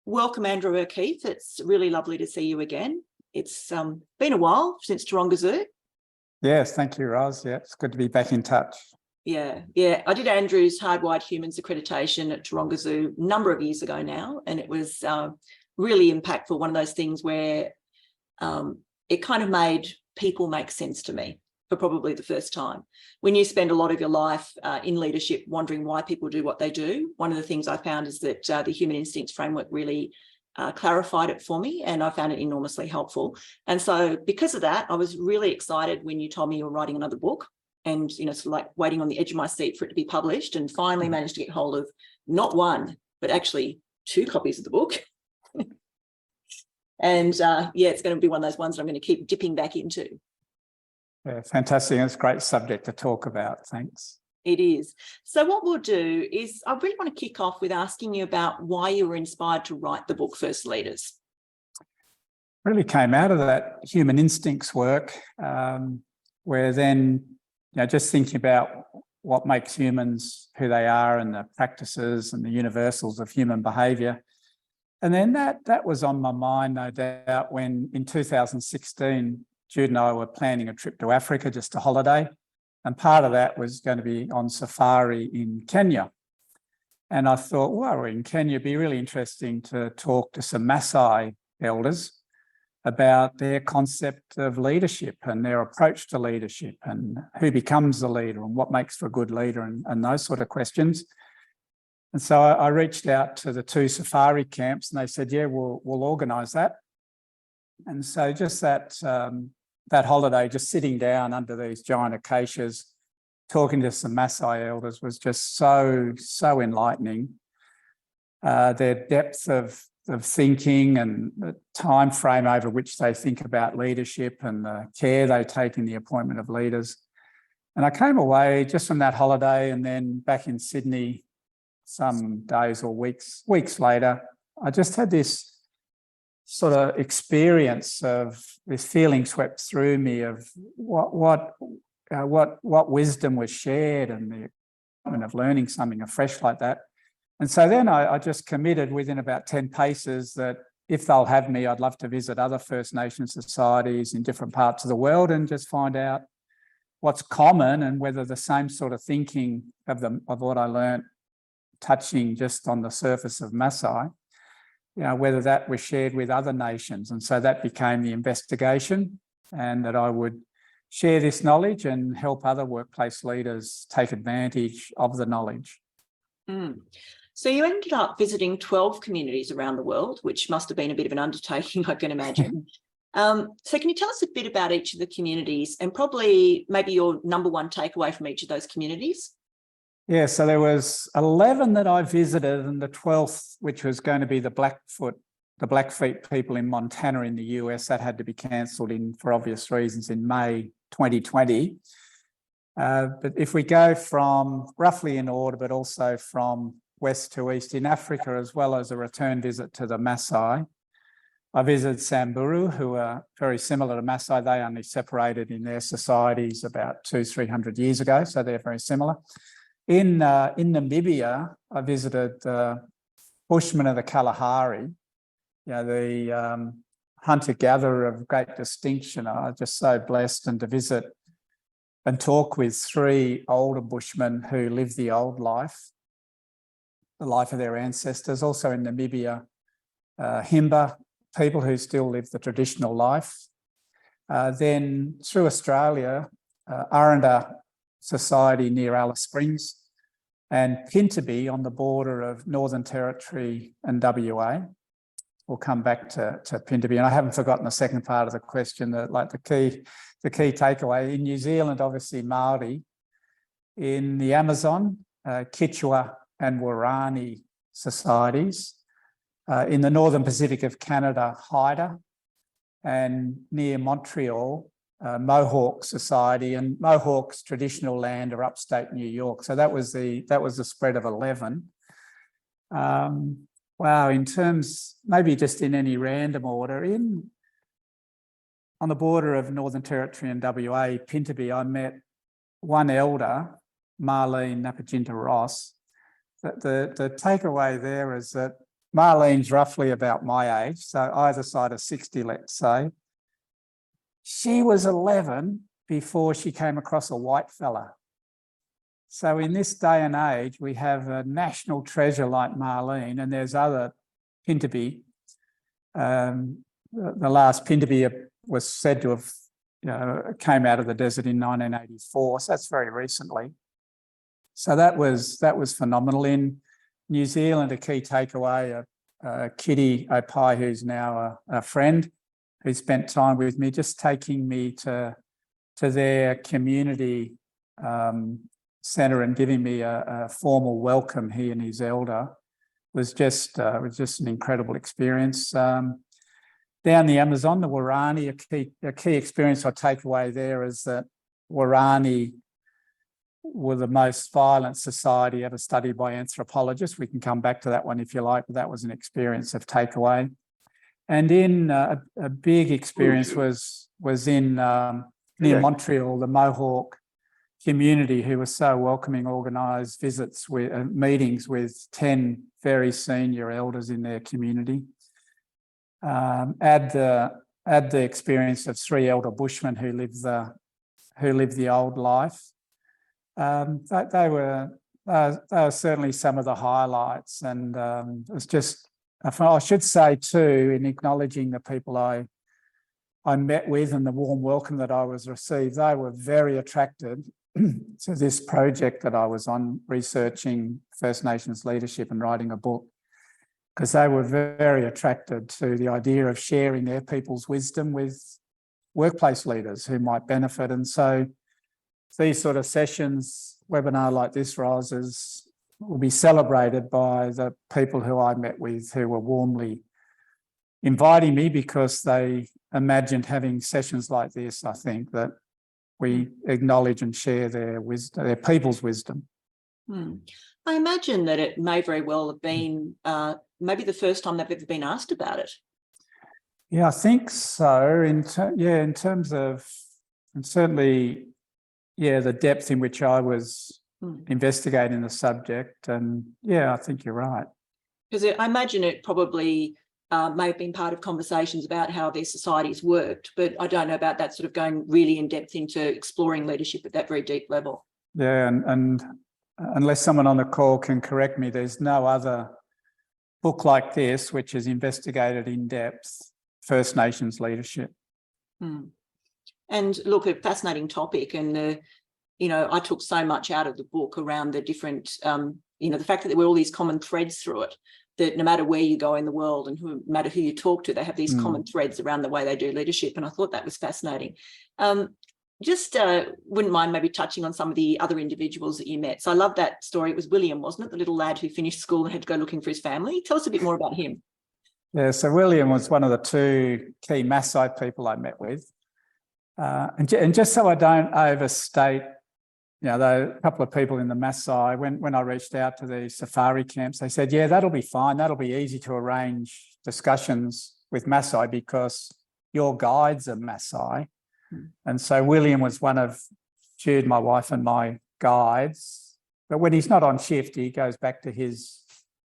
Welcome, Andrew O'Keefe. It's really lovely to see you again. It's been a while since Taronga Zoo. Yes, thank you, Ros. Yeah, it's good to be back in touch. Yeah. I did Andrew's Hardwired Humans accreditation at Taronga Zoo a number of years ago now, and it was really impactful. One of those things where it kind of made people make sense to me for probably the first time. When you spend a lot of your life in leadership wondering why people do what they do, one of the things I found is that the human instincts framework really clarified it for me, and I found it enormously helpful. And so because of that, I was really excited when you told me you were writing another book, and sort of like waiting on the edge of my seat for it to be published, and finally managed to get hold of not one, but actually 2 copies of the book. And it's going to be one of those ones that I'm going to keep dipping back into. Yeah, fantastic. It's a great subject to talk about. Thanks. It is. So what we'll do is I really want to kick off with asking you about why you were inspired to write the book First Leaders. Really came out of that human instincts work, where then, just thinking about what makes humans who they are and the practices and the universals of human behaviour. And then that was on my mind, no doubt, when in 2016, Jude and I were planning a trip to Africa, just a holiday. And part of that was going to be on safari in Kenya. And I thought, well, in Kenya, it'd be really interesting to talk to some Maasai elders about their concept of leadership and their approach to leadership and who becomes the leader and what makes for a good leader and those sort of questions. And so I reached out to the 2 safari camps, and they said, yeah, we'll organise that. And so just that holiday, just sitting down under these giant acacias, talking to some Maasai elders was just so enlightening. Their depth of thinking and the time frame over which they think about leadership and the care they take in the appointment of leaders. And I came away just from that holiday, and then back in Sydney some days or weeks later, I just had this sort of experience of this feeling swept through me of what wisdom was shared, and the excitement of learning something afresh like that. And so then I just committed within about 10 paces that if they'll have me, I'd love to visit other First Nations societies in different parts of the world and just find out what's common and whether the same sort of thinking of what I learned touching just on the surface of Maasai, whether that was shared with other nations. And so that became the investigation, and that I would share this knowledge and help other workplace leaders take advantage of the knowledge. So you ended up visiting 12 communities around the world, which must have been a bit of an undertaking, I can imagine. So can you tell us a bit about each of the communities and probably maybe your number one takeaway from each of those communities? Yeah, so there was 11 that I visited, and the 12th, which was going to be the Blackfeet people in Montana in the US, that had to be cancelled for obvious reasons in May 2020. But if we go from roughly in order, but also from west to east in Africa, as well as a return visit to the Maasai, I visited Samburu, who are very similar to Maasai. They only separated in their societies about 200-300 years ago, so they're very similar. In Namibia, I visited the Bushmen of the Kalahari, the hunter-gatherer of great distinction. I was just so blessed, and to visit and talk with 3 older Bushmen who lived the old life, the life of their ancestors. Also in Namibia, Himba people who still live the traditional life. Then through Australia, Aranda Society near Alice Springs, and Pintuby on the border of Northern Territory and WA. We'll come back to Pintuby, and I haven't forgotten the second part of the question. The key takeaway in New Zealand, obviously Maori. In the Amazon, Quechua and Warani societies. In the Northern Pacific of Canada, Haida, and near Montreal, Mohawk Society, and Mohawk's traditional land are upstate New York. So that was the spread of 11. Wow, in terms, maybe just in any random order, on the border of Northern Territory and WA, Pintuby, I met one elder, Marlene Napajinta Ross. The takeaway there is that Marlene's roughly about my age, so either side of 60, let's say. She was 11 before she came across a white fella. So in this day and age, we have a national treasure like Marlene, and there's other Pintupi. The last Pintupi was said to have came out of the desert in 1984, so that's very recently. So that was phenomenal. In New Zealand, a key takeaway, Kitty Opai, who's now a friend, who spent time with me, just taking me to their community centre and giving me a formal welcome, he and his elder, was just an incredible experience. Down the Amazon, the Warani, a key experience I take away there is that Warani were the most violent society ever studied by anthropologists. We can come back to that one if you like, but that was an experience of takeaway. And in a big experience was in near Montreal, the Mohawk community, who was so welcoming, organised visits with meetings with 10 very senior elders in their community. Add the experience of 3 elder Bushmen who lived the old life. They were certainly some of the highlights, and it was just, I should say too, in acknowledging the people I met with and the warm welcome that I was received, they were very attracted to this project that I was on, researching First Nations leadership and writing a book, because they were very attracted to the idea of sharing their people's wisdom with workplace leaders who might benefit. And so these sort of sessions, webinar like this, Ros, will be celebrated by the people who I met with, who were warmly inviting me because they imagined having sessions like this. I think that we acknowledge and share their wisdom, their people's wisdom. I imagine that it may very well have been maybe the first time they've ever been asked about it. Yeah, I think so. In terms of, and certainly, the depth in which I was investigating the subject, and I think you're right. Because I imagine it probably may have been part of conversations about how their societies worked, but I don't know about that sort of going really in depth into exploring leadership at that very deep level. Yeah, and unless someone on the call can correct me, there's no other book like this which has investigated in depth First Nations leadership. And look, a fascinating topic, and I took so much out of the book around the different, the fact that there were all these common threads through it, that no matter where you go in the world and no matter who you talk to, they have these common threads around the way they do leadership. And I thought that was fascinating. Just wouldn't mind maybe touching on some of the other individuals that you met. So I love that story. It was William, wasn't it? The little lad who finished school and had to go looking for his family. Tell us a bit more about him. Yeah, so William was one of the 2 key Maasai people I met with. And just so I don't overstate, a couple of people in the Maasai, when I reached out to the safari camps, they said, that'll be fine. That'll be easy to arrange discussions with Maasai because your guides are Maasai. And so William was one of Jude, my wife, and my guides. But when he's not on shift, he goes back to his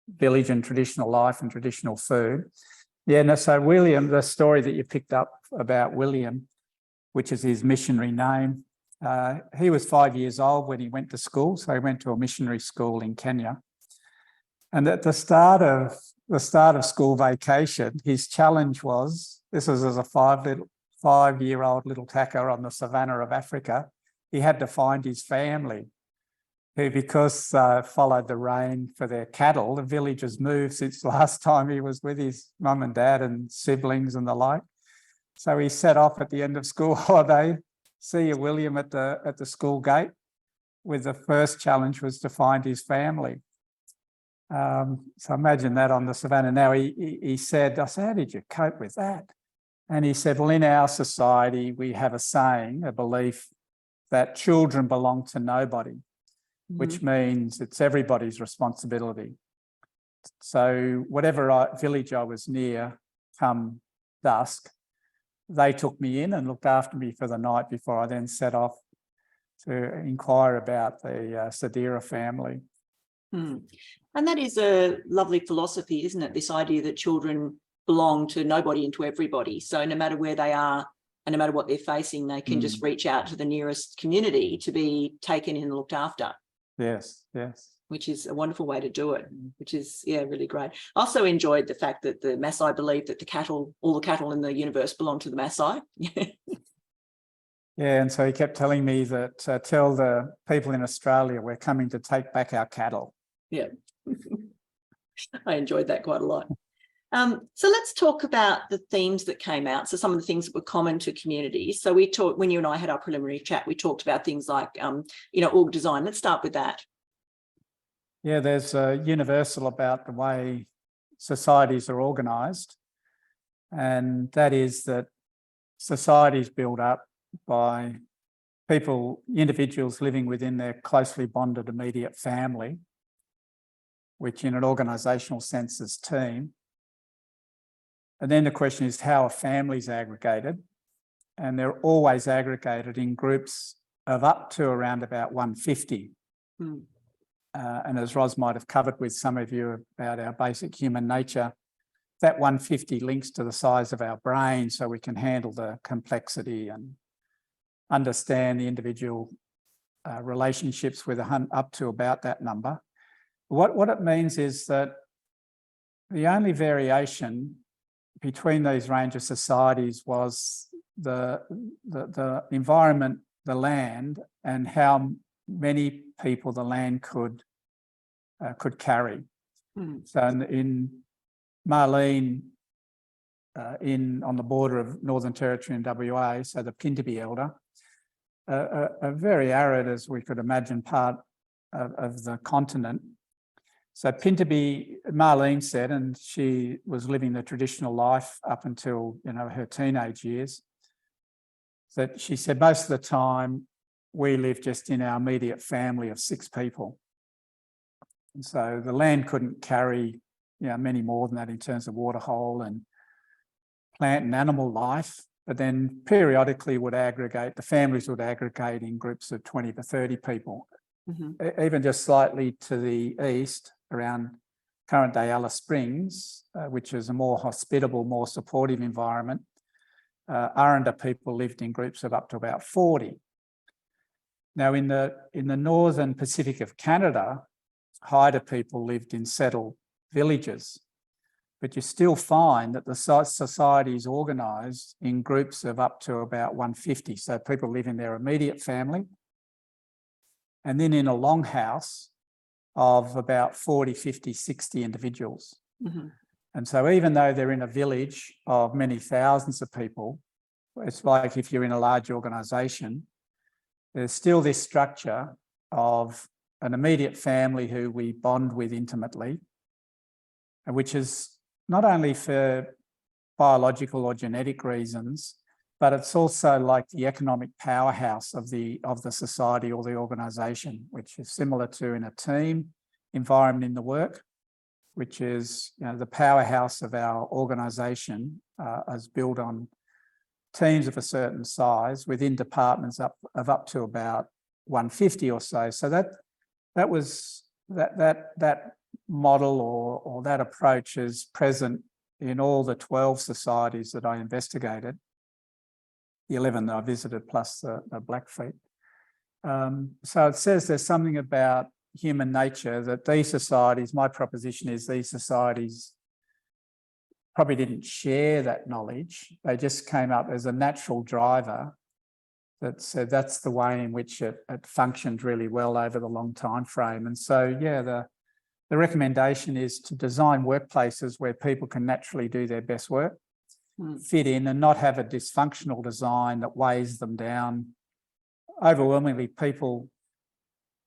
village and traditional life and traditional food. So William, the story that you picked up about William, which is his missionary name, he was 5 years old when he went to school. So he went to a missionary school in Kenya. And at the start of school vacation, his challenge was, this was as a 5-year-old little tacker on the savannah of Africa, he had to find his family, who, because followed the rain for their cattle, the village has moved since last time he was with his mum and dad and siblings and the like. So he set off at the end of school holiday, see you, William, at the school gate, with the first challenge was to find his family. So imagine that on the savannah. Now he said, I said, how did you cope with that? And he said, well, in our society, we have a saying, a belief that children belong to nobody, which means it's everybody's responsibility. So whatever village I was near, come dusk, they took me in and looked after me for the night before I then set off to inquire about the Sadira family. Hmm. And that is a lovely philosophy, isn't it? This idea that children belong to nobody and to everybody. So no matter where they are and no matter what they're facing, they can just reach out to the nearest community to be taken in and looked after. Yes, yes. Which is a wonderful way to do it, which is, yeah, really great. I also enjoyed the fact that the Maasai believe that all the cattle in the universe belong to the Maasai. Yeah, and so he kept telling me that tell the people in Australia we're coming to take back our cattle. Yeah, I enjoyed that quite a lot. So let's talk about the themes that came out. So some of the things that were common to communities. So we talked, when you and I had our preliminary chat, we talked about things like, org design. Let's start with that. Yeah, there's a universal about the way societies are organised, and that is that societies build up by individuals living within their closely bonded immediate family, which in an organisational sense is team. And then the question is, how are families aggregated? And they're always aggregated in groups of up to around about 150. And as Ros might have covered with some of you about our basic human nature, that 150 links to the size of our brain so we can handle the complexity and understand the individual relationships with up to about that number. What it means is that the only variation between these range of societies was the environment, the land, and how many people the land could carry. So in Marlene, on the border of Northern Territory and WA, so the Pintabee Elder, a very arid, as we could imagine, part of the continent. So Marlene said, and she was living the traditional life up until her teenage years, that she said most of the time we lived just in our immediate family of 6 people. And so the land couldn't carry many more than that in terms of waterhole and plant and animal life, but then periodically the families would aggregate in groups of 20 to 30 people. Even just slightly to the east, around current-day Alice Springs, which is a more hospitable, more supportive environment, Aranda people lived in groups of up to about 40. Now, in the northern Pacific of Canada, Haida people lived in settled villages, but you still find that the society is organised in groups of up to about 150. So people live in their immediate family, and then in a longhouse of about 40, 50, 60 individuals. And so even though they're in a village of many thousands of people, it's like if you're in a large organisation, there's still this structure of an immediate family who we bond with intimately, which is not only for biological or genetic reasons, but it's also like the economic powerhouse of the society or the organisation, which is similar to in a team environment in the work, which is the powerhouse of our organisation is built on teams of a certain size within departments of up to about 150 or so. So that model or that approach is present in all the 12 societies that I investigated, the 11 that I visited plus the Blackfeet. So it says there's something about human nature that these societies, my proposition is these societies probably didn't share that knowledge. They just came up as a natural driver that said that's the way in which it functioned really well over the long time frame. And so, yeah, the recommendation is to design workplaces where people can naturally do their best work, fit in, and not have a dysfunctional design that weighs them down. Overwhelmingly, people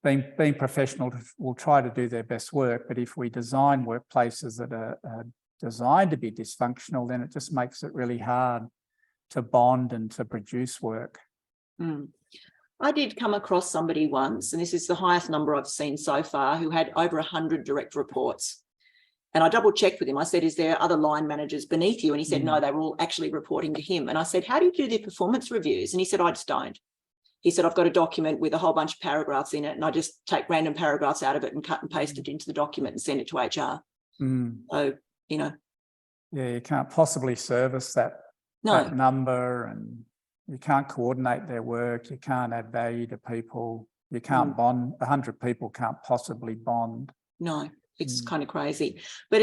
being professional will try to do their best work, but if we design workplaces that are designed to be dysfunctional, then it just makes it really hard to bond and to produce work. I did come across somebody once, and this is the highest number I've seen so far, who had over 100 direct reports. And I double checked with him. I said, is there other line managers beneath you? And he said, no, they were all actually reporting to him. And I said, how do you do their performance reviews? And he said, I just don't. he said, I've got a document with a whole bunch of paragraphs in it, and I just take random paragraphs out of it and cut and paste it into the document and send it to HR. So, you know. Yeah, you can't possibly service that number, and you can't coordinate their work. You can't add value to people. You can't bond. 100 people can't possibly bond. No, it's kind of crazy. But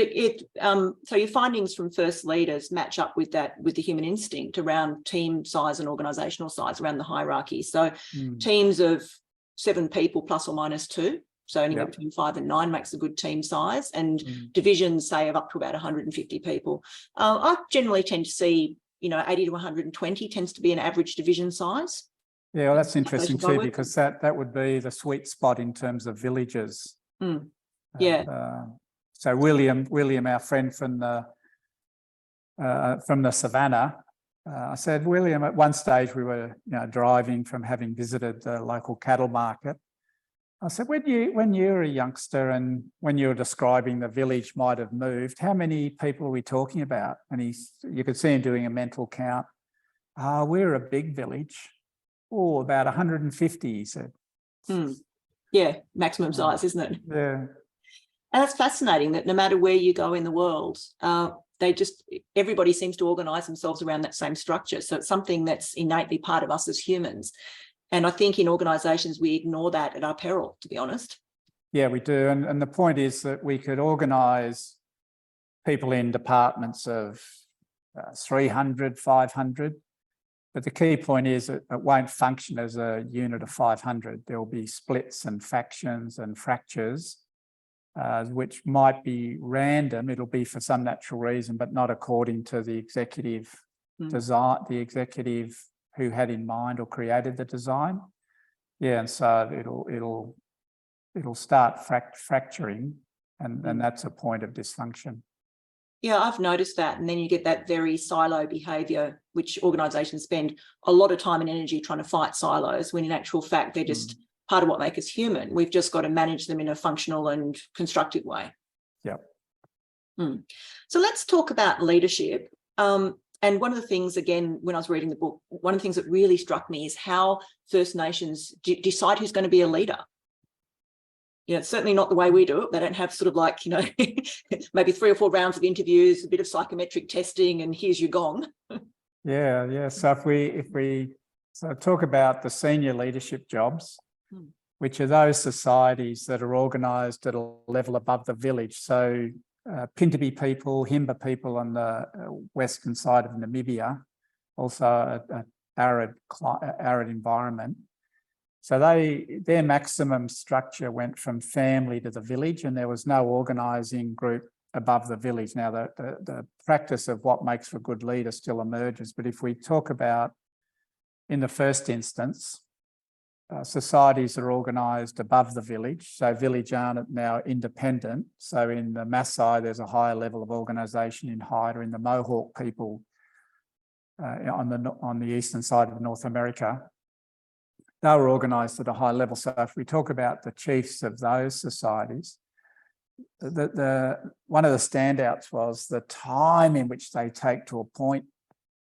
so your findings from first leaders match up with that, with the human instinct around team size and organisational size, around the hierarchy. So teams of 7 people plus or minus 2. So anywhere between 5 and 9 makes a good team size, and divisions, say, of up to about 150 people. I generally tend to see, 80 to 120 tends to be an average division size. Yeah, well, that's interesting too, because that would be the sweet spot in terms of villages. Yeah. So William, our friend from the savannah, I said, William, at one stage we were driving from having visited the local cattle market. I said, when you were a youngster and when you were describing the village might have moved, how many people are we talking about? And you could see him doing a mental count. We're a big village. Oh, about 150, he said. Yeah, maximum size, isn't it? Yeah. And that's fascinating that no matter where you go in the world, everybody seems to organise themselves around that same structure. So it's something that's innately part of us as humans. And I think in organisations, we ignore that at our peril, to be honest. Yeah, we do. And the point is that we could organise people in departments of 300, 500. But the key point is it won't function as a unit of 500. There will be splits and factions and fractures, which might be random. It'll be for some natural reason, but not according to the executive design, the executive who had in mind or created the design. Yeah, and so it'll start fracturing, and that's a point of dysfunction. Yeah, I've noticed that. And then you get that very silo behaviour, which organisations spend a lot of time and energy trying to fight silos, when in actual fact, they're just part of what makes us human. We've just got to manage them in a functional and constructive way. Yeah. So let's talk about leadership. And one of the things, again, when I was reading the book, one of the things that really struck me is how First Nations decide who's going to be a leader. It's certainly not the way we do it. They don't have sort of like, maybe 3 or 4 rounds of interviews, a bit of psychometric testing, and here's your gong. Yeah. So if we talk about the senior leadership jobs, which are those societies that are organised at a level above the village. So Pintupi people, Himba people on the western side of Namibia, also an arid environment. So their maximum structure went from family to the village, and there was no organising group above the village. Now, the practice of what makes for a good leader still emerges, but if we talk about, in the first instance, societies are organised above the village, so village aren't now independent. So in the Maasai, there's a higher level of organisation in Haida. In the Mohawk people on the eastern side of North America, they were organised at a high level. So if we talk about the chiefs of those societies, one of the standouts was the time in which they take to appoint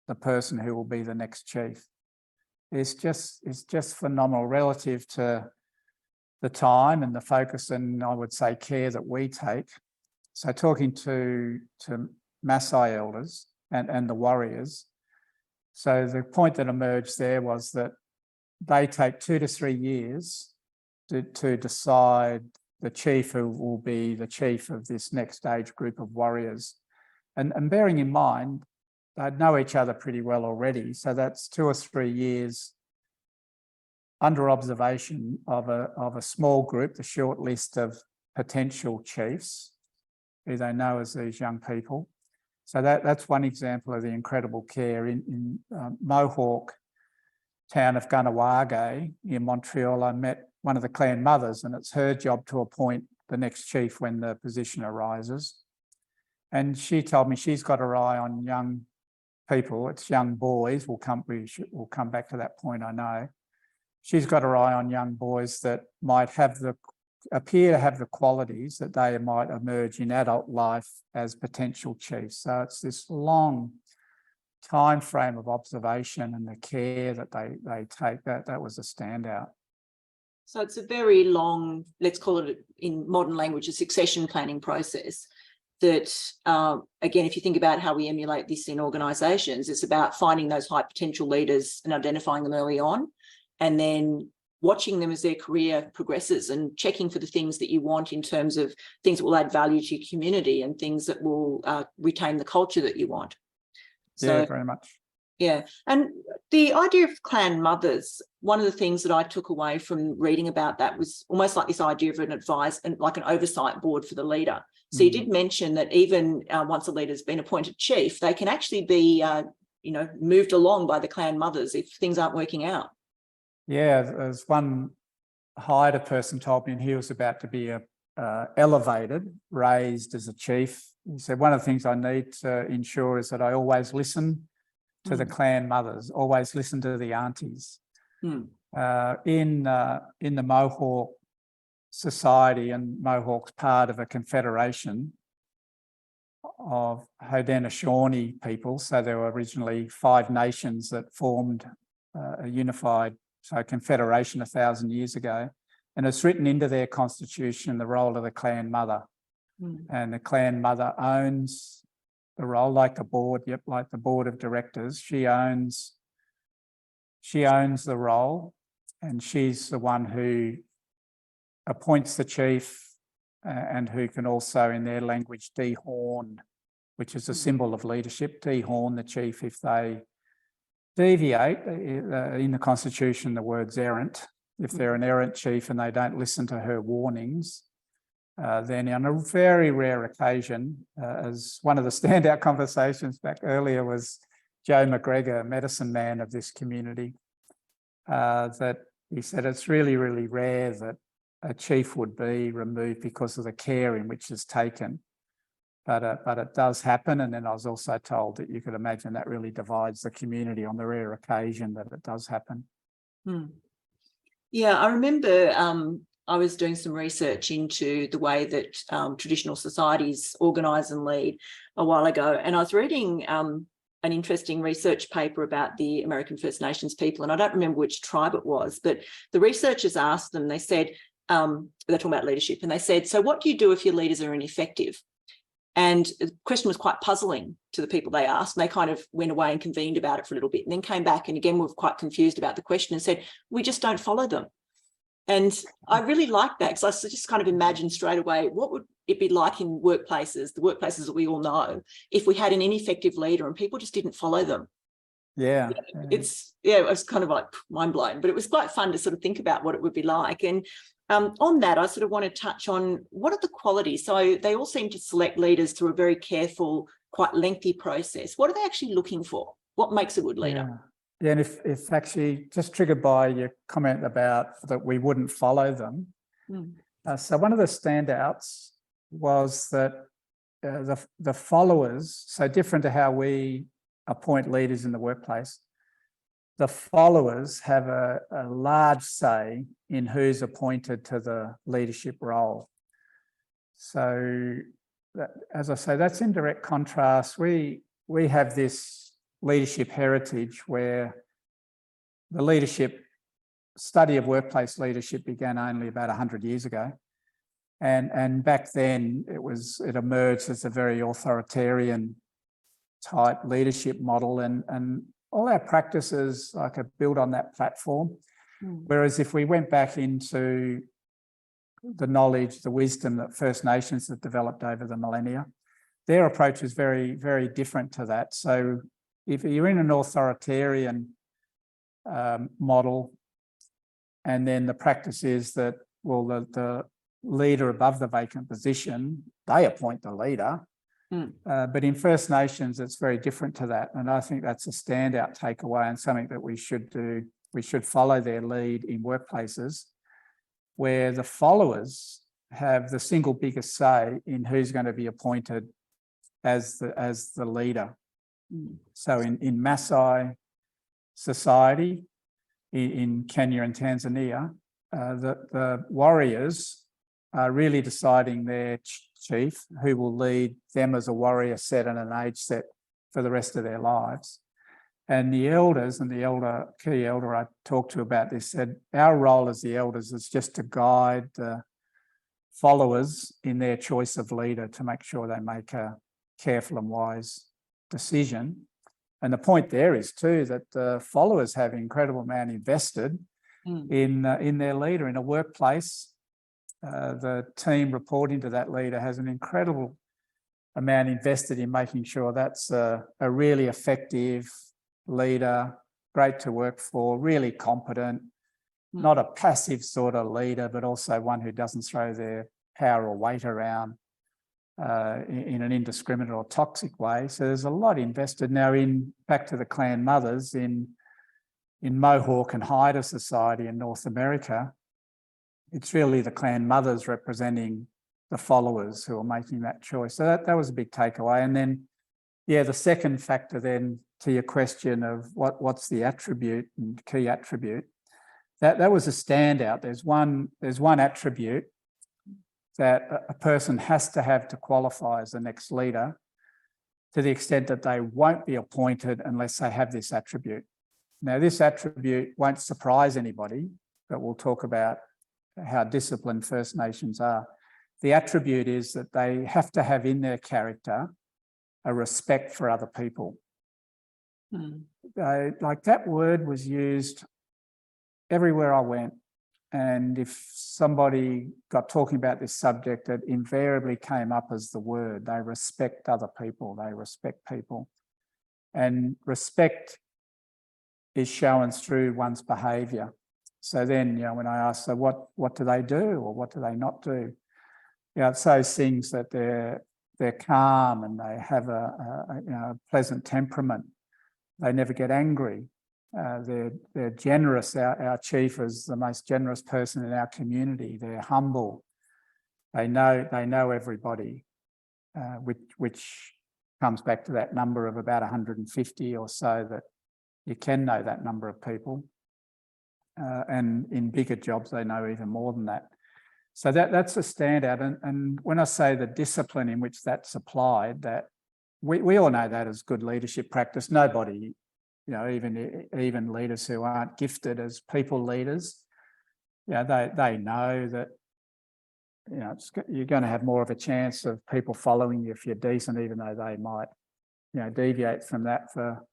the person who will be the next chief. It's just phenomenal relative to the time and the focus and, I would say, care that we take. So talking to Maasai elders and the warriors, so the point that emerged there was that they take 2 to 3 years to decide the chief who will be the chief of this next age group of warriors. And bearing in mind, they know each other pretty well already. So that's 2 or 3 years under observation of a small group, the short list of potential chiefs who they know as these young people. So that's one example of the incredible care. In Mohawk town of Ganawage in Montreal, I met one of the clan mothers, and it's her job to appoint the next chief when the position arises. And she told me she's got her eye on young people. It's young boys. We'll come back to that point, I know. She's got her eye on young boys that might appear to have the qualities that they might emerge in adult life as potential chiefs. So it's this long time frame of observation and the care that they take, that was a standout. So it's a very long, let's call it in modern language, a succession planning process that, again, if you think about how we emulate this in organisations, it's about finding those high potential leaders and identifying them early on, and then watching them as their career progresses and checking for the things that you want in terms of things that will add value to your community and things that will retain the culture that you want. So, yeah, very much. Yeah. And the idea of clan mothers, one of the things that I took away from reading about that was almost like this idea of an advice and like an oversight board for the leader. So you did mention that even once a leader's been appointed chief, they can actually be, moved along by the clan mothers if things aren't working out. Yeah, there's one Haida person told me, and he was about to be elevated, raised as a chief. He said, one of the things I need to ensure is that I always listen to the clan mothers, always listen to the aunties. In the Mohawk society, and Mohawk's part of a confederation of Haudenosaunee people, so there were originally 5 nations that formed a unified confederation 1,000 years ago, and it's written into their constitution the role of the clan mother. And the clan mother owns the role, like the board, like the board of directors. She owns the role, and she's the one who appoints the chief and who can also, in their language, dehorn, which is a symbol of leadership, dehorn the chief if they deviate. In the constitution, the word's errant. If they're an errant chief and they don't listen to her warnings, then on a very rare occasion, as one of the standout conversations back earlier was Joe McGregor, medicine man of this community, that he said it's really, really rare that a chief would be removed because of the care in which it's taken. But it does happen. And then I was also told that you could imagine that really divides the community on the rare occasion that it does happen. Yeah, I remember I was doing some research into the way that traditional societies organise and lead a while ago, and I was reading an interesting research paper about the American First Nations people, and I don't remember which tribe it was, but the researchers asked them, they said, they're talking about leadership, and they said, so what do you do if your leaders are ineffective? And the question was quite puzzling to the people they asked, and they kind of went away and convened about it for a little bit and then came back and again were quite confused about the question and said, we just don't follow them. And I really liked that, because I just kind of imagined straight away, what would it be like in workplaces, the workplaces that we all know, if we had an ineffective leader and people just didn't follow them? Yeah. It was kind of like mind blowing, but it was quite fun to sort of think about what it would be like. And on that, I sort of want to touch on what are the qualities. So they all seem to select leaders through a very careful, quite lengthy process. What are they actually looking for? What makes a good leader? Yeah, and if actually just triggered by your comment about that we wouldn't follow them. So one of the standouts was that the followers, so different to how we appoint leaders in the workplace, the followers have a large say in who's appointed to the leadership role. So that, as I say, that's in direct contrast. We have this leadership heritage where the leadership study of workplace leadership began only about 100 years ago. And back then it emerged as a very authoritarian type leadership model, and all our practices are built on that platform. Whereas if we went back into the knowledge, the wisdom that First Nations have developed over the millennia, their approach is very, very different to that. So if you're in an authoritarian model, and then the practice is that, well, the leader above the vacant position, they appoint the leader. But in First Nations, it's very different to that. And I think that's a standout takeaway and something that we should do. We should follow their lead in workplaces where the followers have the single biggest say in who's going to be appointed as the leader. So in Maasai society, in Kenya and Tanzania, the warriors are really deciding their chief who will lead them as a warrior set and an age set for the rest of their lives. And the elders and key elder I talked to about this said, our role as the elders is just to guide the followers in their choice of leader to make sure they make a careful and wise decision. And the point there is too that the followers have an incredible amount invested in their leader. In a workplace, the team reporting to that leader has an incredible amount invested in making sure that's a really effective leader, great to work for, really competent, not a passive sort of leader, but also one who doesn't throw their power or weight around in an indiscriminate or toxic way. So there's a lot invested. Now, back to the clan mothers, in Mohawk and Haida society in North America, it's really the clan mothers representing the followers who are making that choice. So that was a big takeaway. And then, the second factor then to your question of what's the attribute and key attribute, that was a standout. There's one attribute that a person has to have to qualify as the next leader, to the extent that they won't be appointed unless they have this attribute. Now, this attribute won't surprise anybody, but we'll talk about how disciplined First Nations are. The attribute is that they have to have in their character a respect for other people. Like that word was used everywhere I went. And if somebody got talking about this subject, it invariably came up as the word. They respect other people. They respect people. And respect is shown through one's behaviour. So then, when I ask, so what do they do or what do they not do? It's those things that they're calm and they have a pleasant temperament. They never get angry. They're generous. Our chief is the most generous person in our community. They're humble. They know everybody, which comes back to that number of about 150 or so that you can know that number of people. And in bigger jobs, they know even more than that. So that's a standout. And when I say the discipline in which that's applied, that we all know that as good leadership practice. Nobody, even leaders who aren't gifted as people leaders, they know that, you're going to have more of a chance of people following you if you're decent, even though they might, deviate from that for,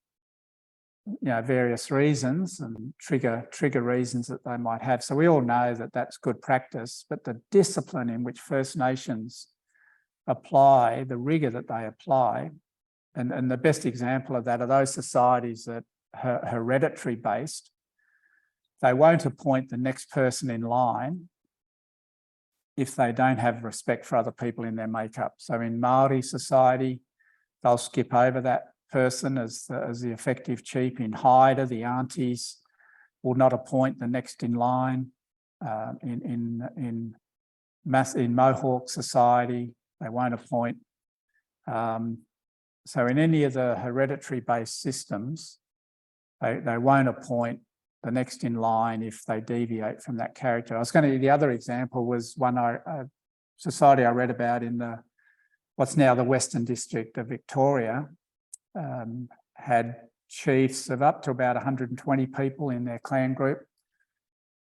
various reasons and trigger reasons that they might have. So we all know that that's good practice, but the discipline in which First Nations apply, the rigour that they apply, and the best example of that are those societies that are hereditary based. They won't appoint the next person in line if they don't have respect for other people in their makeup. So in Māori society, they'll skip over that person as the effective chief. In Haida, the aunties will not appoint the next in line. In Mohawk society, they won't appoint. So in any of the hereditary-based systems, they won't appoint the next in line if they deviate from that character. The other example was a society I read about in what's now the Western District of Victoria, had chiefs of up to about 120 people in their clan group.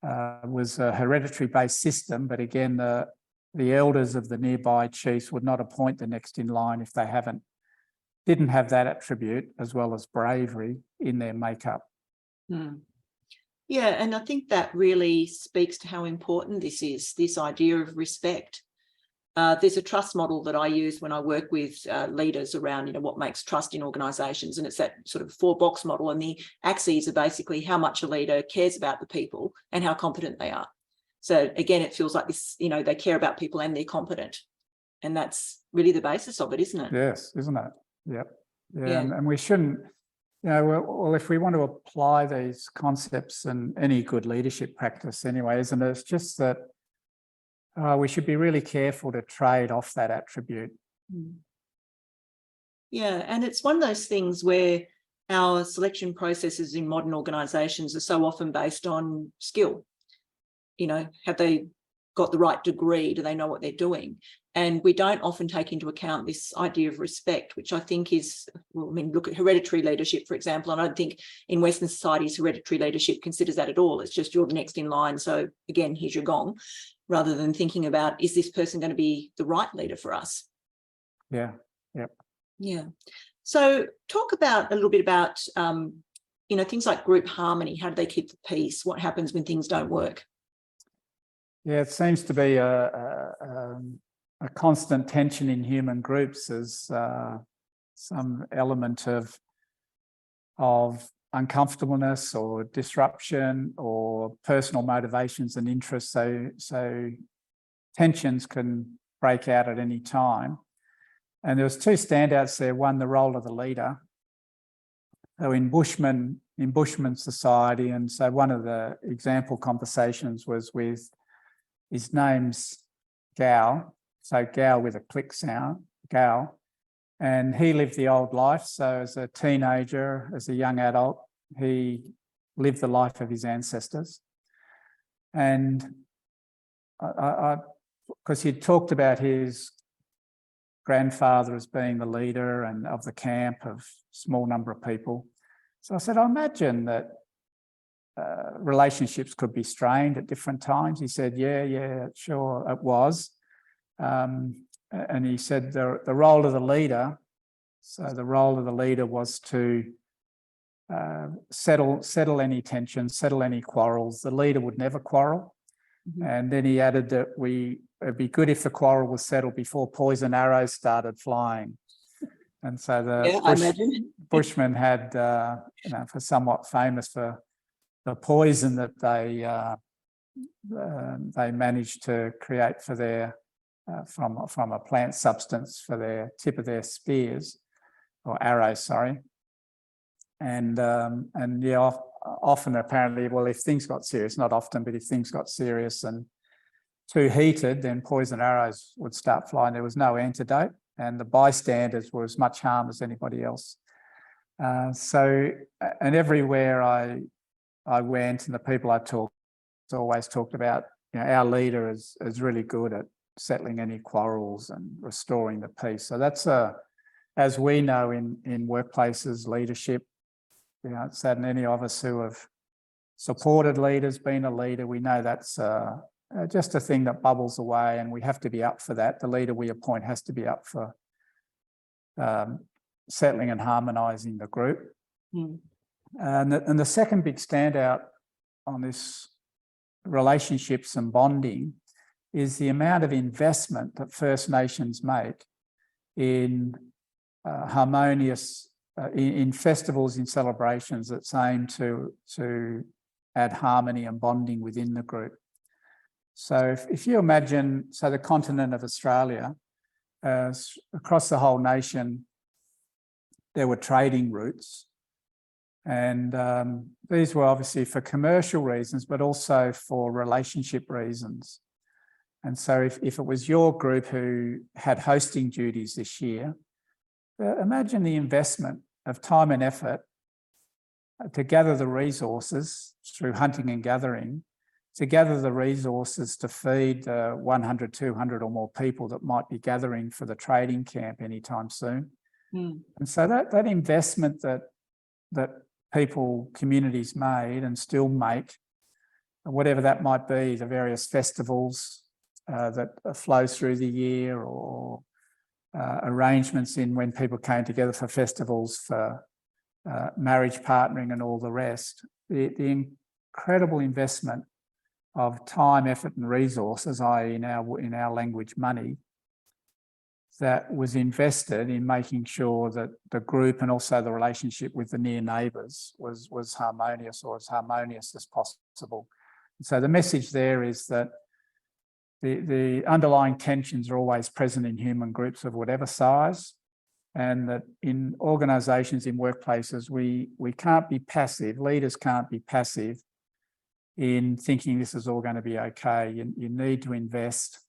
Was a hereditary-based system, but again, the elders of the nearby chiefs would not appoint the next in line if they didn't have that attribute as well as bravery in their makeup. Yeah, and I think that really speaks to how important this is, this idea of respect. There's a trust model that I use when I work with leaders around, what makes trust in organisations, and it's that sort of 4-box model. And the axes are basically how much a leader cares about the people and how competent they are. So again, it feels like this, they care about people and they're competent, and that's really the basis of it, isn't it? Yes, isn't it? Yep. Yeah. And we shouldn't, well, if we want to apply these concepts in any good leadership practice anyway, isn't it? It's just that we should be really careful to trade off that attribute. Yeah, and it's one of those things where our selection processes in modern organisations are so often based on skill. Have they got the right degree? Do they know what they're doing? And we don't often take into account this idea of respect, which I think is, well, I mean, look at hereditary leadership, for example. And I don't think in Western societies, hereditary leadership considers that at all. It's just you're the next in line. So again, here's your gong, rather than thinking about, is this person going to be the right leader for us? Yeah. Yep. Yeah. So talk about a little bit about, things like group harmony. How do they keep the peace? What happens when things don't work? Yeah, it seems to be a constant tension in human groups as some element of uncomfortableness or disruption or personal motivations and interests. So tensions can break out at any time. And there was two standouts there. One, the role of the leader. So in Bushman society, and so one of the example conversations was with, his name's Gal, so Gal with a click sound, Gal, and he lived the old life. So as a teenager, as a young adult, he lived the life of his ancestors. And because he'd talked about his grandfather as being the leader and of the camp of small number of people. So I said, I imagine that relationships could be strained at different times. He said, yeah, sure, it was. And he said the role of the leader, so the role of the leader was to settle any tensions, settle any quarrels. The leader would never quarrel. Mm-hmm. And then he added that it'd be good if the quarrel was settled before poison arrows started flying. And so the Bushmen had, for somewhat famous for the poison that they managed to create for their from a plant substance for their tip of their spears or arrows, sorry. And yeah, often apparently, well, if things got serious, not often, but if things got serious and too heated, then poison arrows would start flying. There was no antidote, and the bystanders were as much harm as anybody else. And everywhere I went, and the people I talked to always talked about, our leader is really good at settling any quarrels and restoring the peace. So that's as we know in workplaces, leadership, it's that any of us who have supported leaders, been a leader, we know that's just a thing that bubbles away, and we have to be up for that. The leader we appoint has to be up for settling and harmonising the group. Mm. And the second big standout on this relationships and bonding is the amount of investment that First Nations make in harmonious, in festivals, in celebrations that aim to add harmony and bonding within the group. So if you imagine, so the continent of Australia, across the whole nation, there were trading routes. And these were obviously for commercial reasons, but also for relationship reasons. And so if it was your group who had hosting duties this year, imagine the investment of time and effort to gather the resources through hunting and gathering, to gather the resources to feed 100, 200 or more people that might be gathering for the trading camp anytime soon. Mm. And so that investment that people, communities made and still make, whatever that might be, the various festivals that flow through the year, or arrangements in when people came together for festivals, for marriage partnering and all the rest, the incredible investment of time, effort and resources, i.e. in our language, money, that was invested in making sure that the group and also the relationship with the near neighbours was harmonious, or as harmonious as possible. And so the message there is that the underlying tensions are always present in human groups of whatever size, and that in organisations, in workplaces, we can't be passive, leaders can't be passive in thinking this is all going to be okay. You need to invest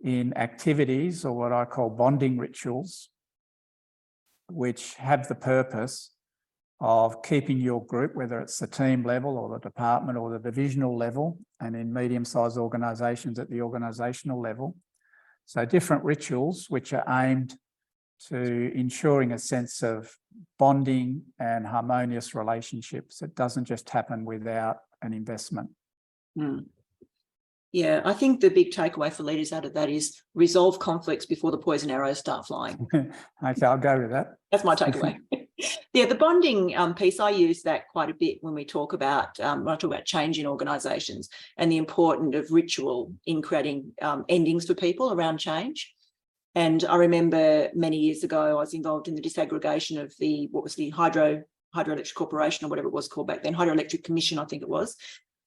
in activities, or what I call bonding rituals, which have the purpose of keeping your group, whether it's the team level or the department or the divisional level, and in medium-sized organisations at the organisational level, So different rituals which are aimed to ensuring a sense of bonding and harmonious relationships. It doesn't just happen without an investment. Mm. Yeah, I think the big takeaway for leaders out of that is resolve conflicts before the poison arrows start flying. Okay, I'll go with that. That's my takeaway. Yeah, the bonding piece, I use that quite a bit when we talk about, when I talk about change in organisations and the importance of ritual in creating endings for people around change. And I remember many years ago, I was involved in the disaggregation of what was the Hydroelectric Corporation, or whatever it was called back then, Hydroelectric Commission, I think it was,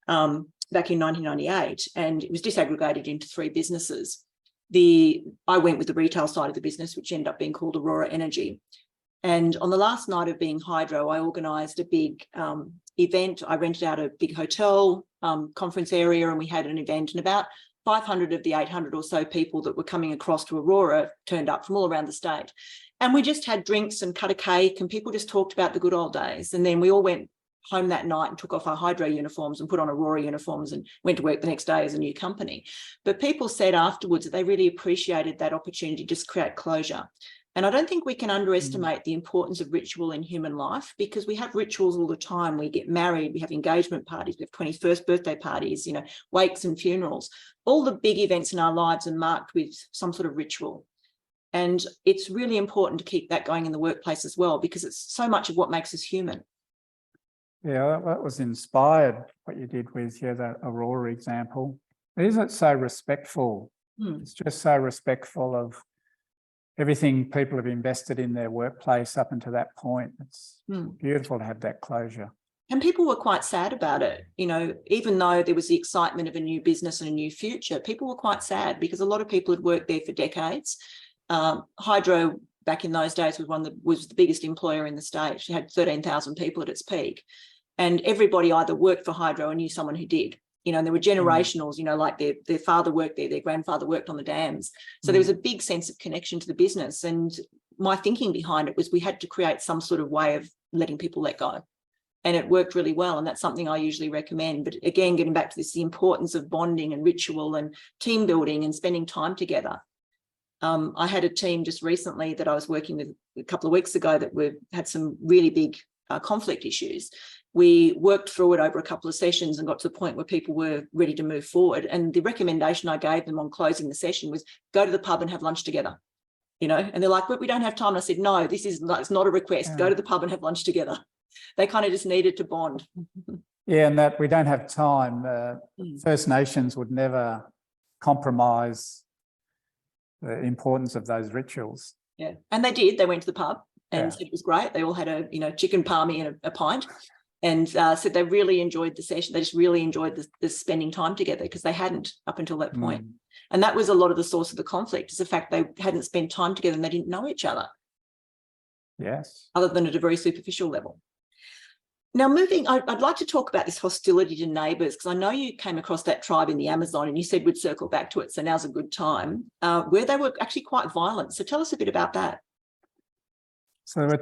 back in 1998, and it was disaggregated into 3 businesses. I went with the retail side of the business, which ended up being called Aurora Energy. And on the last night of being hydro, I organised a big event. I rented out a big hotel conference area, and we had an event, and about 500 of the 800 or so people that were coming across to Aurora turned up from all around the state. And we just had drinks and cut a cake, and people just talked about the good old days. And then we all went home that night and took off our hydro uniforms and put on Aurora uniforms and went to work the next day as a new company. But people said afterwards that they really appreciated that opportunity to just create closure. And I don't think we can underestimate the importance of ritual in human life, because we have rituals all the time. We get married, we have engagement parties, we have 21st birthday parties, wakes and funerals. All the big events in our lives are marked with some sort of ritual. And it's really important to keep that going in the workplace as well, because it's so much of what makes us human. Yeah, that was inspired, what you did with that Aurora example. Isn't it so respectful? It's just so respectful of everything people have invested in their workplace up until that point. It's beautiful to have that closure. And people were quite sad about it. Even though there was the excitement of a new business and a new future, people were quite sad because a lot of people had worked there for decades. Hydro back in those days was the biggest employer in the state. It had 13,000 people at its peak. And everybody either worked for Hydro or knew someone who did. And there were generationals, like their father worked there, their grandfather worked on the dams. So there was a big sense of connection to the business. And my thinking behind it was we had to create some sort of way of letting people let go. And it worked really well. And that's something I usually recommend. But again, getting back to this, the importance of bonding and ritual and team building and spending time together. I had a team just recently that I was working with a couple of weeks ago that had some really big conflict issues. We worked through it over a couple of sessions and got to the point where people were ready to move forward. And the recommendation I gave them on closing the session was go to the pub and have lunch together, and they're like, but we don't have time. And I said, no, it's not a request. Go to the pub and have lunch together. They kind of just needed to bond. Yeah, and that we don't have time. First Nations would never compromise the importance of those rituals. Yeah. And they did. They went to the pub and said it was great. They all had a chicken palmy and a pint. And said they really enjoyed the session. They just really enjoyed the spending time together because they hadn't up until that point. And that was a lot of the source of the conflict, is the fact they hadn't spent time together and they didn't know each other. Yes. Other than at a very superficial level. Now, I'd like to talk about this hostility to neighbours, because I know you came across that tribe in the Amazon and you said we'd circle back to it. So now's a good time, where they were actually quite violent. So tell us a bit about that. So there were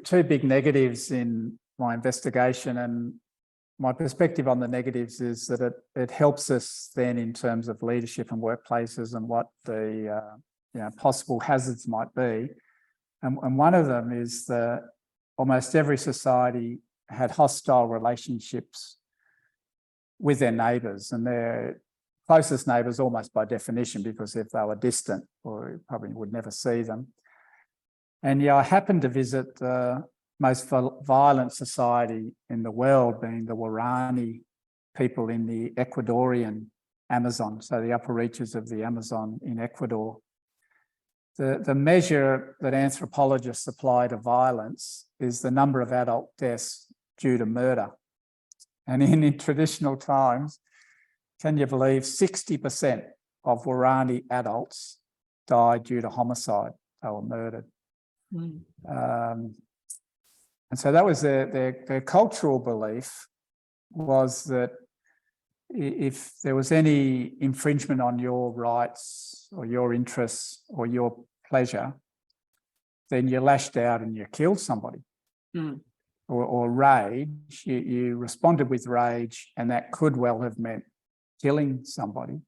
two big negatives in my investigation, and my perspective on the negatives is that it helps us then in terms of leadership and workplaces and what the possible hazards might be. And one of them is that almost every society had hostile relationships with their neighbours, and their closest neighbours almost by definition, because if they were distant, or you probably would never see them. And I happened to visit the most violent society in the world, being the Warani people in the Ecuadorian Amazon, so the upper reaches of the Amazon in Ecuador. The measure that anthropologists apply to violence is the number of adult deaths due to murder. And in traditional times, can you believe 60% of Warani adults died due to homicide? They were murdered. And so that was their cultural belief, was that if there was any infringement on your rights or your interests or your pleasure, then you lashed out and you killed somebody. Or rage, you responded with rage, and that could well have meant killing somebody.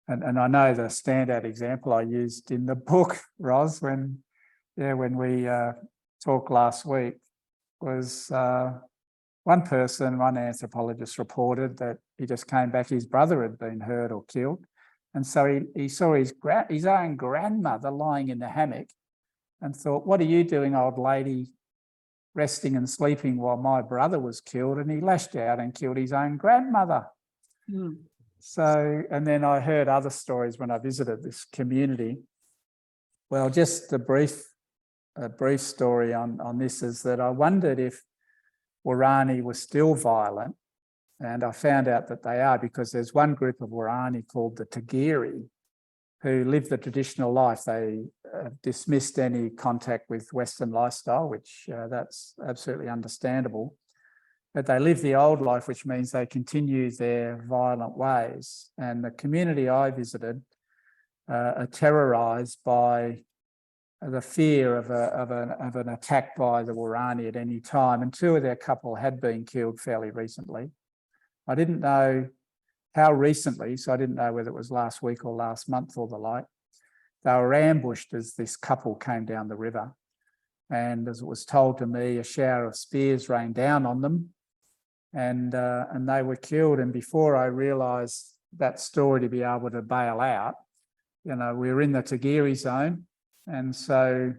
and I know the standout example I used in the book, Ros, when we talked last week, was one anthropologist reported that he just came back, his brother had been hurt or killed. And so he saw his own grandmother lying in the hammock and thought, what are you doing, old lady, resting and sleeping while my brother was killed? And he lashed out and killed his own grandmother. Mm. So, and then I heard other stories when I visited this community. Well, just a brief story on this is that I wondered if Warani was still violent, and I found out that they are, because there's one group of Warani called the Tagiri who live the traditional life. They dismissed any contact with Western lifestyle, which that's absolutely understandable. But they live the old life, which means they continue their violent ways. And the community I visited are terrorised by the fear of an attack by the Warani at any time. And two of their couple had been killed fairly recently. I didn't know how recently, so I didn't know whether it was last week or last month or the like. They were ambushed as this couple came down the river. And as it was told to me, a shower of spears rained down on them, and they were killed. And before I realised that story to be able to bail out, we were in the Tagiri zone. And so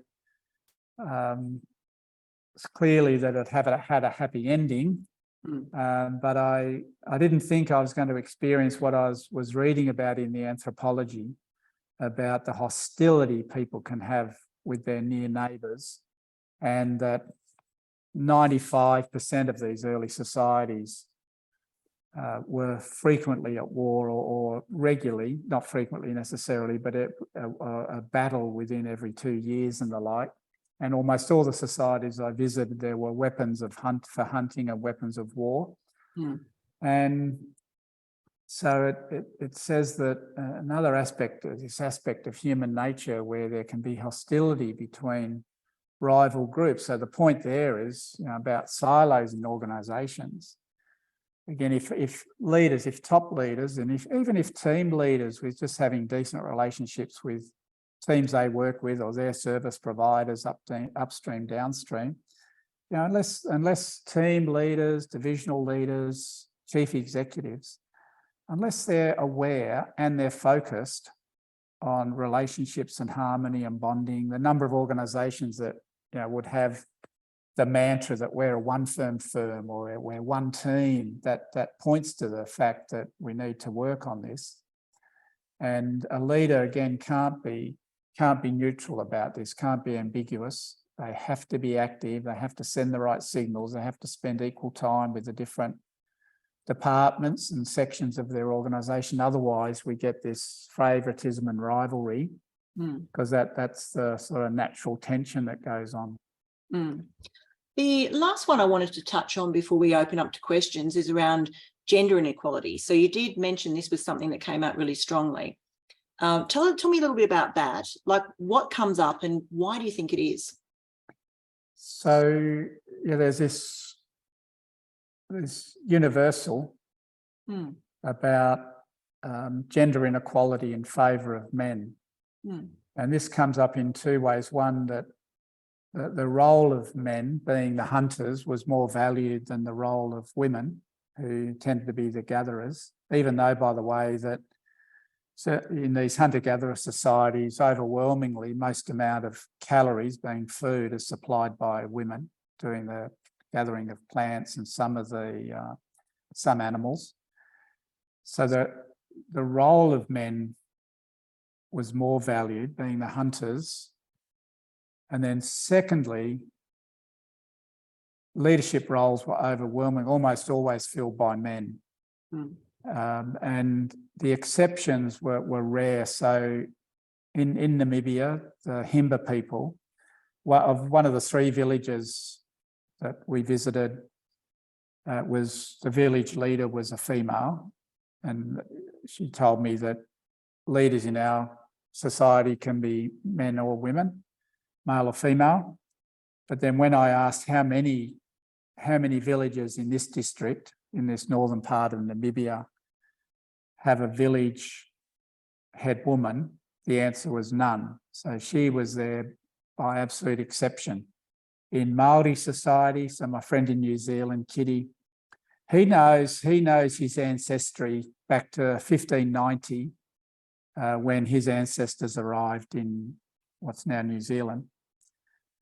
it's clearly that it had a happy ending. But I didn't think I was going to experience what I was reading about in the anthropology, about the hostility people can have with their near neighbours, and that 95% of these early societies were frequently at war or regularly, not frequently necessarily, but a battle within every 2 years and the like. And almost all the societies I visited, there were weapons for hunting and weapons of war. And so it says that another aspect, this aspect of human nature, where there can be hostility between rival groups. So the point there is about silos in organisations. Again, if top leaders, and even if team leaders with just having decent relationships with teams they work with or their service providers upstream, downstream, unless team leaders, divisional leaders, chief executives, unless they're aware and they're focused on relationships and harmony and bonding, the number of organisations that would have the mantra that we're a one firm or we're one team, that points to the fact that we need to work on this. And a leader, again, can't be neutral about this, can't be ambiguous. They have to be active, they have to send the right signals, they have to spend equal time with the different departments and sections of their organisation. Otherwise, we get this favouritism and rivalry, because that's the sort of natural tension that goes on. The last one I wanted to touch on before we open up to questions is around gender inequality. So you did mention this was something that came out really strongly. Tell me a little bit about that. Like, what comes up and why do you think it is? So there's this universal about gender inequality in favour of men. And this comes up in two ways. One, that the role of men, being the hunters, was more valued than the role of women, who tended to be the gatherers, even though, by the way, that in these hunter-gatherer societies, overwhelmingly, most amount of calories, being food, is supplied by women doing the gathering of plants and some animals. So the role of men was more valued, being the hunters. And then secondly, leadership roles were overwhelming, almost always filled by men. And the exceptions were rare. So in Namibia, the Himba people, one of the three villages that we visited, was the village leader was a female. And she told me that leaders in our society can be men or women, male or female. But then when I asked how many villages in this district, in this northern part of Namibia, have a village head woman, the answer was none. So she was there by absolute exception. In Māori society, so my friend in New Zealand, Kitty, he knows his ancestry back to 1590, when his ancestors arrived in what's now New Zealand.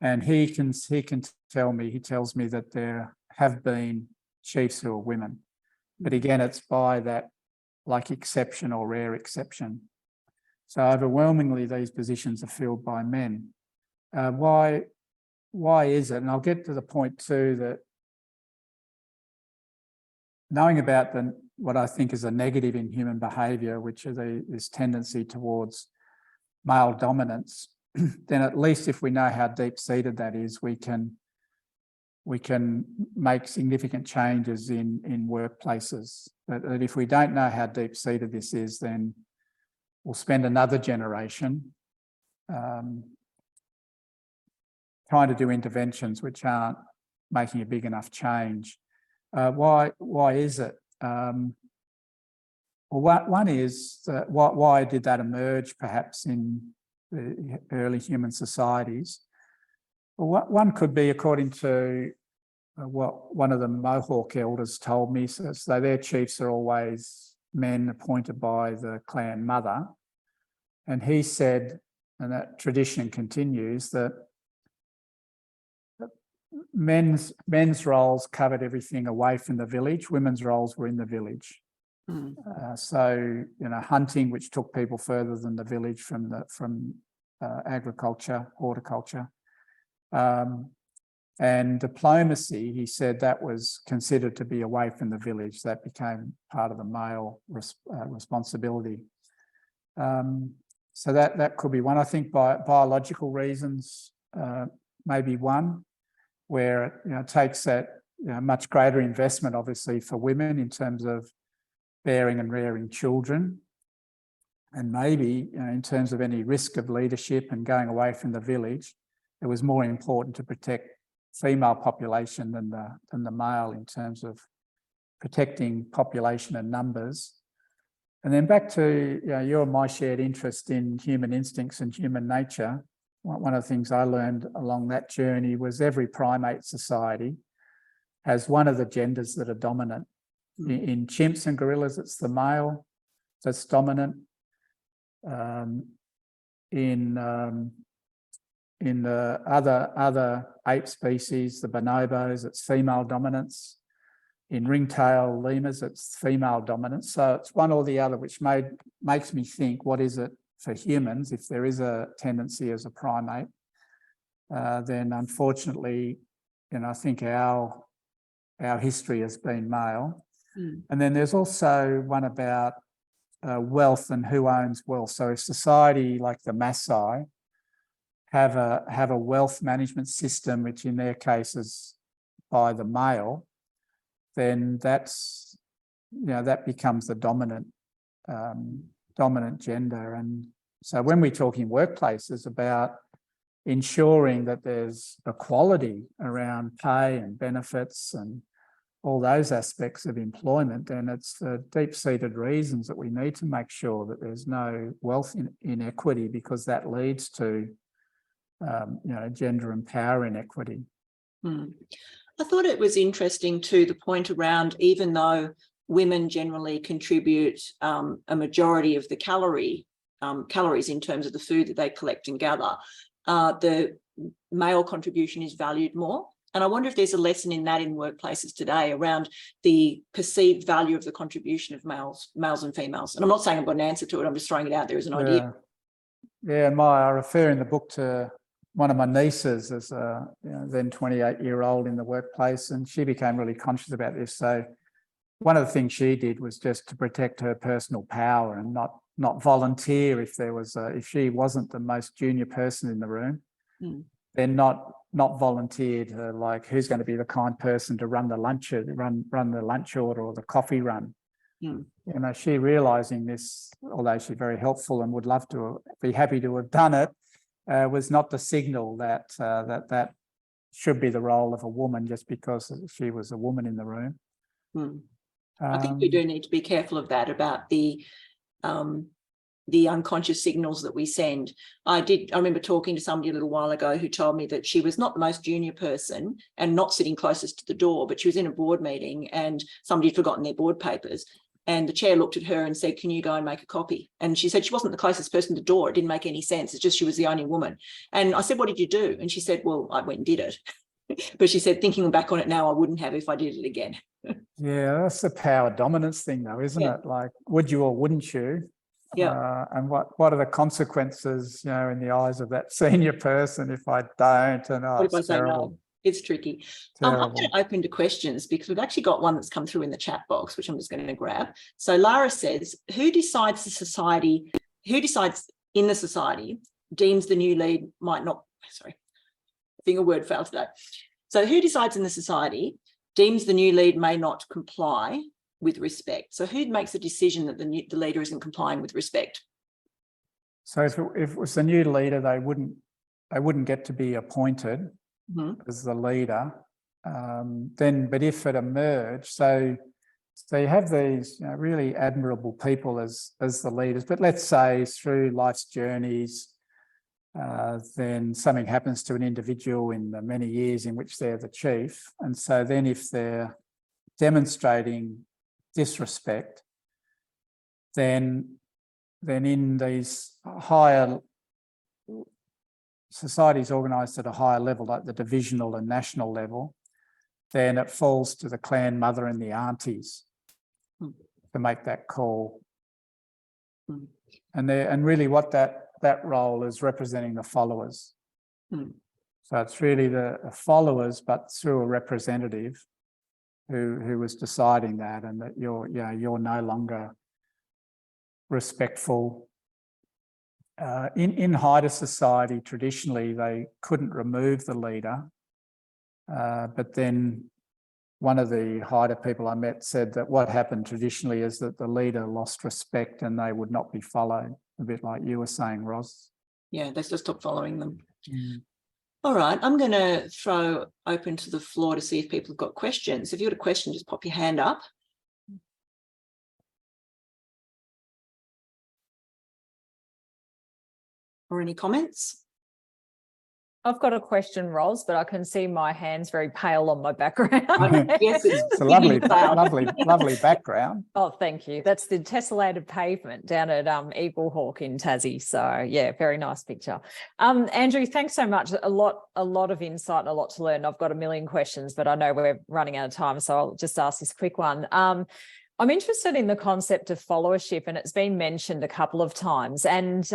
And he tells me that there have been chiefs who are women. But again, it's by that like exception or rare exception. So overwhelmingly, these positions are filled by men. Why is it? And I'll get to the point too that knowing about what I think is a negative in human behaviour, which is this tendency towards male dominance, then at least if we know how deep-seated that is, we can make significant changes in workplaces. But if we don't know how deep-seated this is, then we'll spend another generation trying to do interventions which aren't making a big enough change. Why is it? Well, one is why did that emerge perhaps in the early human societies? Well, one could be according to what one of the Mohawk elders told me. So their chiefs are always men appointed by the clan mother. And he said, and that tradition continues, that men's roles covered everything away from the village. Women's roles were in the village. So hunting, which took people further than the village from agriculture, horticulture, and diplomacy. He said that was considered to be away from the village. That became part of the male responsibility. So that could be one. I think biological reasons may be one, where it takes that much greater investment, obviously, for women in terms of bearing and rearing children, and maybe in terms of any risk of leadership and going away from the village, it was more important to protect female population than the male in terms of protecting population and numbers. And then back to your and my shared interest in human instincts and human nature. One of the things I learned along that journey was every primate society has one of the genders that are dominant. In chimps and gorillas, it's the male that's dominant. In the other ape species, the bonobos, it's female dominance. In ringtail lemurs, it's female dominance. So it's one or the other, which makes me think, what is it for humans? If there is a tendency as a primate, then unfortunately, I think our history has been male. And then there's also one about wealth and who owns wealth. So if society like the Maasai have a wealth management system, which in their case is by the male, then that becomes the dominant gender. And so when we talk in workplaces about ensuring that there's equality around pay and benefits and all those aspects of employment, then it's the deep-seated reasons that we need to make sure that there's no wealth inequity, because that leads to gender and power inequity. I thought it was interesting too, the point around, even though women generally contribute a majority of the calories in terms of the food that they collect and gather, the male contribution is valued more. And I wonder if there's a lesson in that in workplaces today around the perceived value of the contribution of males and females. And I'm not saying I've got an answer to it, I'm just throwing it out there as an idea. Yeah, I refer in the book to one of my nieces as a then 28-year-old in the workplace, and she became really conscious about this. So one of the things she did was just to protect her personal power and not volunteer if she wasn't the most junior person in the room, then not volunteered her, like, who's going to be the kind person to run the lunch order or the coffee run. She realising this, although she's very helpful and would love to be happy to have done it, was not the signal that should be the role of a woman just because she was a woman in the room. I think we do need to be careful of that, about the the unconscious signals that we send. I remember talking to somebody a little while ago who told me that she was not the most junior person and not sitting closest to the door, but she was in a board meeting and somebody had forgotten their board papers. And the chair looked at her and said, can you go and make a copy? And she said she wasn't the closest person to the door. It didn't make any sense. It's just she was the only woman. And I said, what did you do? And she said, well, I went and did it. But she said, thinking back on it now, I wouldn't have if I did it again. Yeah, that's the power dominance thing though, isn't it? Like, would you or wouldn't you? Yeah. And what are the consequences, you know, in the eyes of that senior person if I don't? And What if I it's say terrible. no? It's tricky. Terrible. I'm going to open to questions because we've actually got one that's come through in the chat box, which I'm just going to grab. So Lara says, who decides in the society deems the new lead might not, sorry, finger word failed today. So who decides in the society deems the new lead may not comply with respect? So who makes the decision that the leader isn't complying with respect? So if it was a new leader, they wouldn't get to be appointed as the leader. But if it emerged, so you have these, you know, really admirable people as the leaders, but let's say through life's journeys, then something happens to an individual in the many years in which they're the chief. And so then if they're demonstrating disrespect, then in these higher societies organised at a higher level, like the divisional and national level, then it falls to the clan mother and the aunties to make that call. And really what that role is representing the followers. So it's really the followers, but through a representative who was deciding that, and that you're no longer respectful. In Haida society, traditionally, they couldn't remove the leader. But then one of the Haida people I met said that what happened traditionally is that the leader lost respect and they would not be followed, a bit like you were saying, Ros. Yeah, they just stopped following them. All right, I'm going to throw open to the floor to see if people have got questions. If you've got a question, just pop your hand up. Or any comments? I've got a question, Ros, but I can see my hand's very pale on my background. Yes, it's a lovely background. Oh, thank you. That's the tessellated pavement down at Eagle Hawk in Tassie. So yeah, very nice picture. Andrew, thanks so much. A lot of insight and a lot to learn. I've got a million questions, but I know we're running out of time, so I'll just ask this quick one. I'm interested in the concept of followership, and it's been mentioned a couple of times. And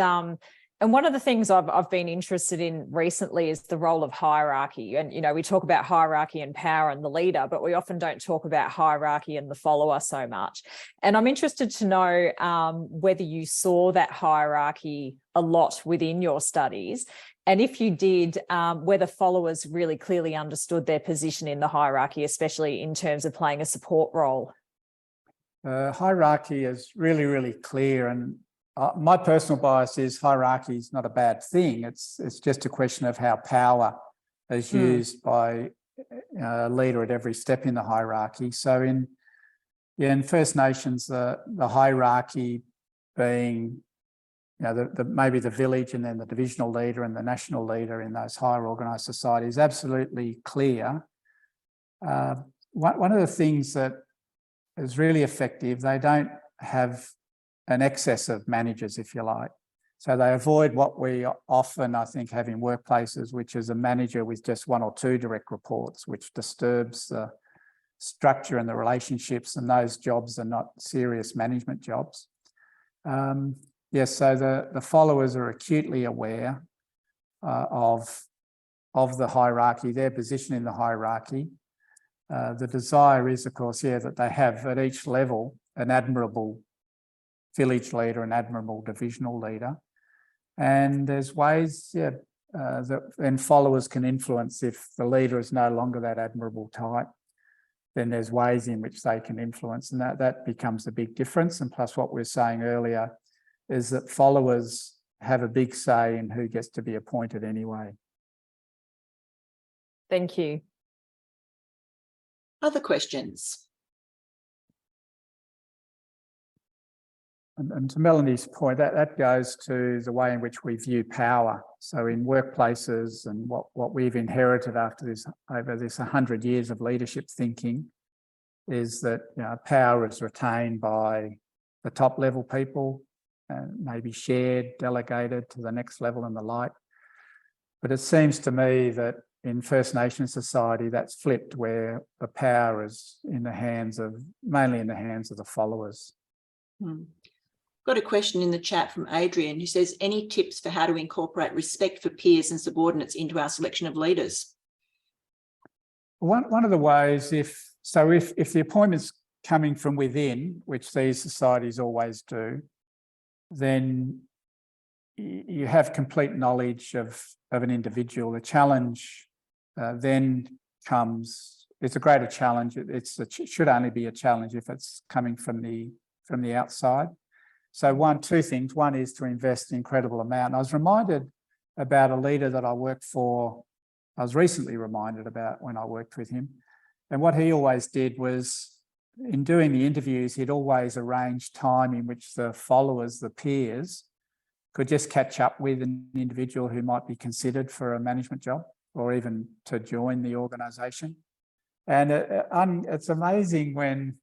one of the things I've been interested in recently is the role of hierarchy. And, you know, we talk about hierarchy and power and the leader, but we often don't talk about hierarchy and the follower so much. And I'm interested to know whether you saw that hierarchy a lot within your studies. And if you did, whether followers really clearly understood their position in the hierarchy, especially in terms of playing a support role. Hierarchy is really, really clear, and my personal bias is hierarchy is not a bad thing. It's just a question of how power is used by a leader at every step in the hierarchy. So in First Nations, the hierarchy being, you know, maybe the village and then the divisional leader and the national leader in those higher organised societies is absolutely clear. One of the things that is really effective, they don't have an excess of managers, if you like. So they avoid what we often, I think, have in workplaces, which is a manager with just one or two direct reports, which disturbs the structure and the relationships, and those jobs are not serious management jobs. Yes, so the followers are acutely aware of the hierarchy, their position in the hierarchy. The desire is, of course, that they have at each level an admirable village leader, an admirable divisional leader. And there's ways, that then followers can influence. If the leader is no longer that admirable type, then there's ways in which they can influence, and that becomes a big difference. And plus what we were saying earlier is that followers have a big say in who gets to be appointed anyway. Thank you. Other questions? And to Melanie's point, that goes to the way in which we view power. So in workplaces and what we've inherited over this 100 years of leadership thinking is that power is retained by the top level people and maybe shared, delegated to the next level and the like. But it seems to me that in First Nations society, that's flipped, where the power is mainly in the hands of the followers. Got a question in the chat from Adrian who says, any tips for how to incorporate respect for peers and subordinates into our selection of leaders? One of the ways, if the appointment's coming from within, which these societies always do, then you have complete knowledge of an individual. The challenge then comes, it's a greater challenge. It should only be a challenge if it's coming from the outside. So two things. One is to invest an incredible amount. And I was reminded about a leader that I worked for. I was recently reminded about when I worked with him. And what he always did was, in doing the interviews, he'd always arrange time in which the followers, the peers, could just catch up with an individual who might be considered for a management job or even to join the organisation. And it's amazing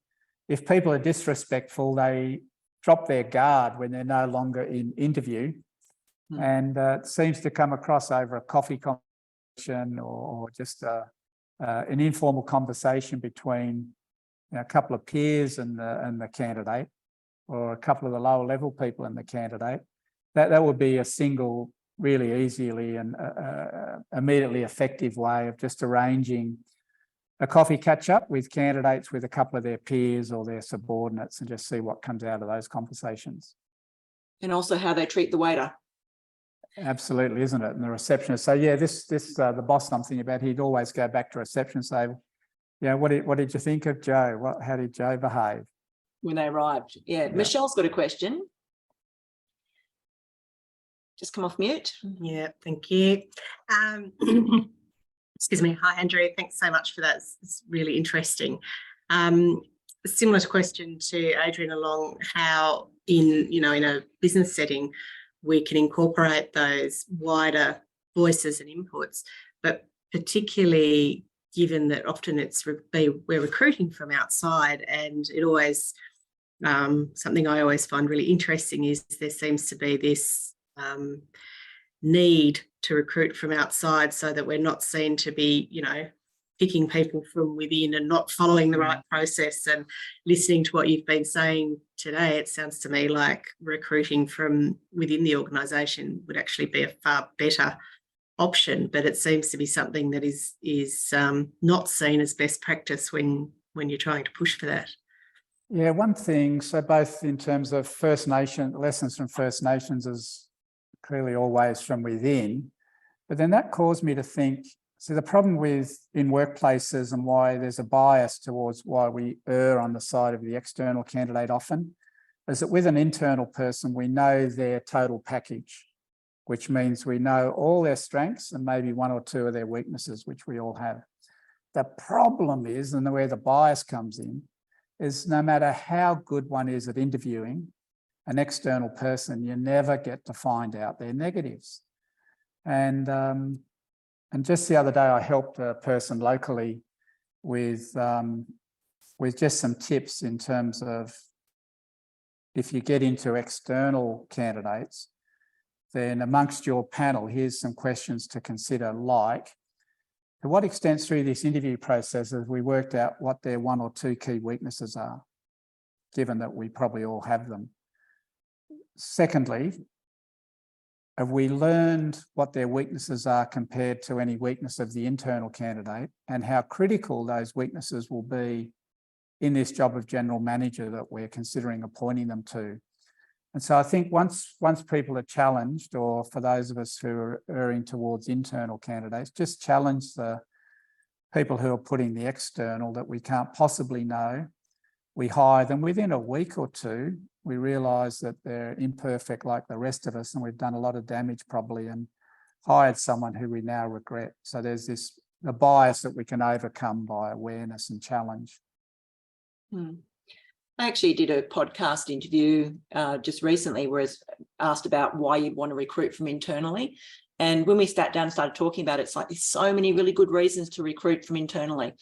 if people are disrespectful, they drop their guard when they're no longer in interview. And it seems to come across over a coffee conversation or just an informal conversation between a couple of peers and the candidate, or a couple of the lower level people and the candidate. That would be a single, really easily and immediately effective way of just arranging a coffee catch-up with candidates with a couple of their peers or their subordinates and just see what comes out of those conversations. And also how they treat the waiter. Absolutely, isn't it? And the receptionist. So yeah, the boss I'm thinking about, he'd always go back to reception and say, what did you think of Joe? How did Joe behave? When they arrived. Yeah. Michelle's got a question. Just come off mute. Yeah, thank you. Excuse me. Hi, Andrew. Thanks so much for that. It's really interesting. Similar question to Adrian along how in a business setting, we can incorporate those wider voices and inputs, but particularly given that often we're recruiting from outside, and it always, something I always find really interesting is there seems to be this need to recruit from outside so that we're not seen to be, picking people from within and not following the right process. And listening to what you've been saying today, it sounds to me like recruiting from within the organisation would actually be a far better option, but it seems to be something that is not seen as best practice when you're trying to push for that. Yeah, one thing, so both in terms of First Nation, lessons from First Nations is clearly always from within, but then that caused me to think, so the problem in workplaces and why there's a bias towards why we err on the side of the external candidate often is that with an internal person, we know their total package, which means we know all their strengths and maybe one or two of their weaknesses, which we all have. The problem is, and where the bias comes in, is no matter how good one is at interviewing an external person, you never get to find out their negatives. And just the other day, I helped a person locally with just some tips in terms of if you get into external candidates, then amongst your panel, here's some questions to consider, like, to what extent through this interview process have we worked out what their one or two key weaknesses are, given that we probably all have them? Secondly, have we learned what their weaknesses are compared to any weakness of the internal candidate, and how critical those weaknesses will be in this job of general manager that we're considering appointing them to? And so I think once people are challenged, or for those of us who are erring towards internal candidates, just challenge the people who are putting the external that we can't possibly know. We hire them within a week or two. We realise that they're imperfect like the rest of us, and we've done a lot of damage probably and hired someone who we now regret. So there's the bias that we can overcome by awareness and challenge. I actually did a podcast interview just recently where I was asked about why you'd want to recruit from internally. And when we sat down and started talking about it, it's like there's so many really good reasons to recruit from internally.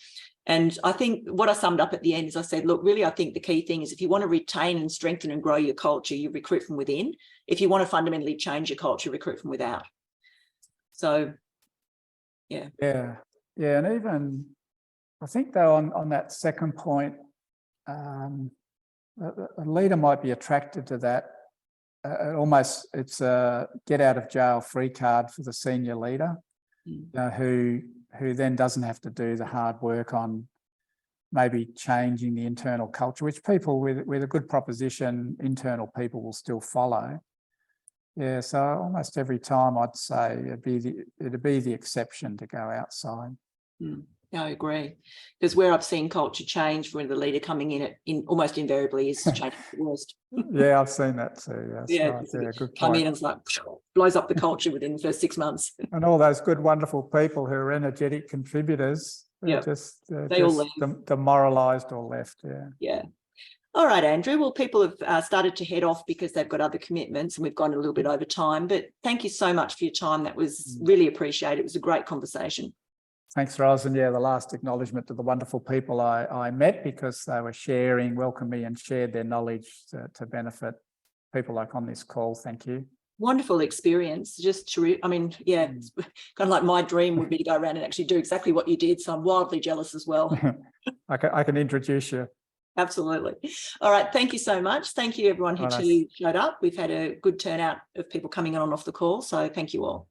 And I think what I summed up at the end is I said, look, really, I think the key thing is if you want to retain and strengthen and grow your culture, you recruit from within. If you want to fundamentally change your culture, recruit from without. So, yeah. Yeah. Yeah. And even, I think though, on that second point, a leader might be attracted to that. It's a get out of jail free card for the senior leader, who then doesn't have to do the hard work on maybe changing the internal culture, which people with a good proposition, internal people will still follow. Yeah, so almost every time I'd say it'd be the exception to go outside. I agree, because where I've seen culture change for the leader coming in almost invariably is changing for the worst. Yeah, I've seen that too. That's Yeah, right. Yeah, good come point. in and it's like blows up the culture within the first 6 months. And all those good, wonderful people who are energetic contributors, they're just demoralised or left. Yeah. All right, Andrew. Well, people have started to head off because they've got other commitments and we've gone a little bit over time. But thank you so much for your time. That was really appreciated. It was a great conversation. Thanks, Ros. And yeah, the last acknowledgement to the wonderful people I met, because they were welcomed me and shared their knowledge to benefit people like on this call. Thank you. Wonderful experience. Just to, it's kind of like my dream would be to go around and actually do exactly what you did. So I'm wildly jealous as well. I can introduce you. Absolutely. All right. Thank you so much. Thank you, everyone who showed up. We've had a good turnout of people coming on and off the call. So thank you all.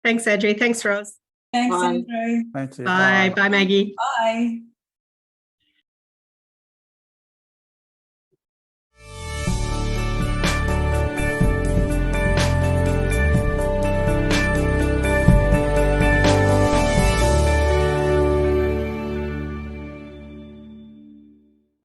Thanks, Andrew. Thanks, Ros. Thanks, Bye. Andrew. Thank you. Bye. Bye, Maggie. Bye.